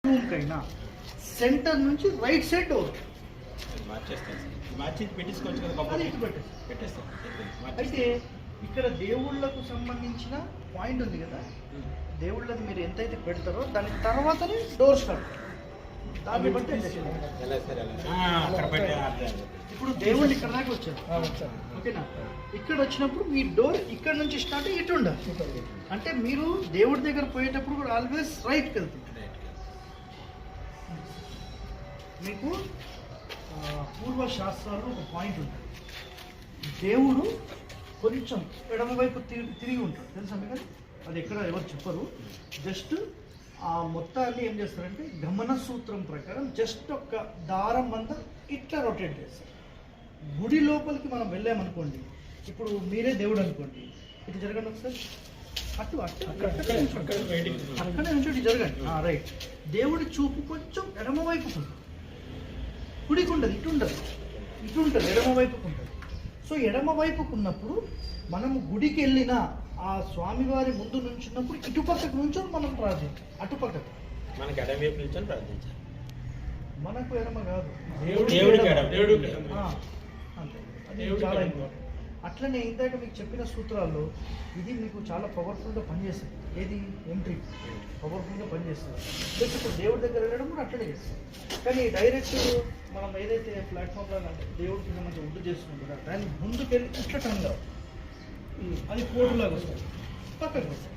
రూమ్కైనా centre నుంచి right side door మార్చి పెట్టేసుకోవచ్చు కదా. అది ఇటు పెట్టేస్తాం. అయితే ఇక్కడ దేవుళ్ళకు సంబంధించిన పాయింట్ ఉంది కదా, దేవుళ్ళది మీరు ఎంతైతే పెడతారో దాని తర్వాతనే డోర్ స్టార్ట్. దాన్ని బట్టి ఇప్పుడు దేవుళ్ళు ఇక్కడ దాకా వచ్చారు, ఓకేనా? ఇక్కడ వచ్చినప్పుడు మీ డోర్ ఇక్కడ నుంచి స్టార్ట్ ఇటు ఉండాలి. అంటే మీరు దేవుడి దగ్గర పోయేటప్పుడు కూడా ఆల్వేస్ రైట్కి వెళ్తుంది. మీకు పూర్వ శాస్త్రాలు ఒక పాయింట్ ఉంటుంది, దేవుడు కొంచెం ఎడమ వైపు తిరిగి ఉంటాడు, తెలుసా మీకు? అది ఎక్కడ ఎవరు చెప్పరు. జస్ట్ ఆ మొత్తాన్ని ఏం చేస్తారంటే గమన సూత్రం ప్రకారం జస్ట్ ఒక దారం మంద ఇట్లా రొటేట్ చేస్తారు. గుడి లోపలికి మనం వెళ్ళామనుకోండి, ఇప్పుడు మీరే దేవుడు అనుకోండి, ఇటు జరగండి ఒకసారి, అటు అటు అక్కడే నుంచి ఇటు జరగండి. రైట్. దేవుడి చూపు కొంచెం ఎడమ వైపుకు ఉంటుంది, కుడికి ఉండదు, ఇటు ఉండదు, ఇటు ఉంటుంది, ఎడమ వైపుకు ఉంటుంది. సో ఎడమ వైపుకు ఉన్నప్పుడు మనము గుడికి వెళ్ళిన ఆ స్వామివారి ముందు నుంచున్నప్పుడు ఇటుపక్కకు నుంచొని మనం ప్రార్థించాలి. అటుపక్కకు మనకి ఎడమ వైపు నుంచొని ప్రార్థించాలి. మనకు ఎడమ కాదు, అంతే. అది చాలా ఇంపార్టెంట్. అట్లనే ఇందాక మీకు చెప్పిన సూత్రాల్లో ఇది మీకు చాలా పవర్ఫుల్గా పనిచేస్తుంది. ఏది? ఎంట్రీ పవర్ఫుల్గా పనిచేస్తుంది. ప్లస్ ఇప్పుడు దేవుడి దగ్గర వెళ్ళడం కూడా అట్లనే చేస్తుంది. కానీ డైరెక్ట్ మనం ఏదైతే ప్లాట్ఫామ్ లాగా అంటే దేవుడికి సంబంధించి ఉండు చేస్తున్నాం కదా, దాన్ని ముందుకెళ్ళి ఇట్లా టర్న్ కావాలి, అది కోర్టులాగా వస్తుంది, పక్కకు వస్తుంది.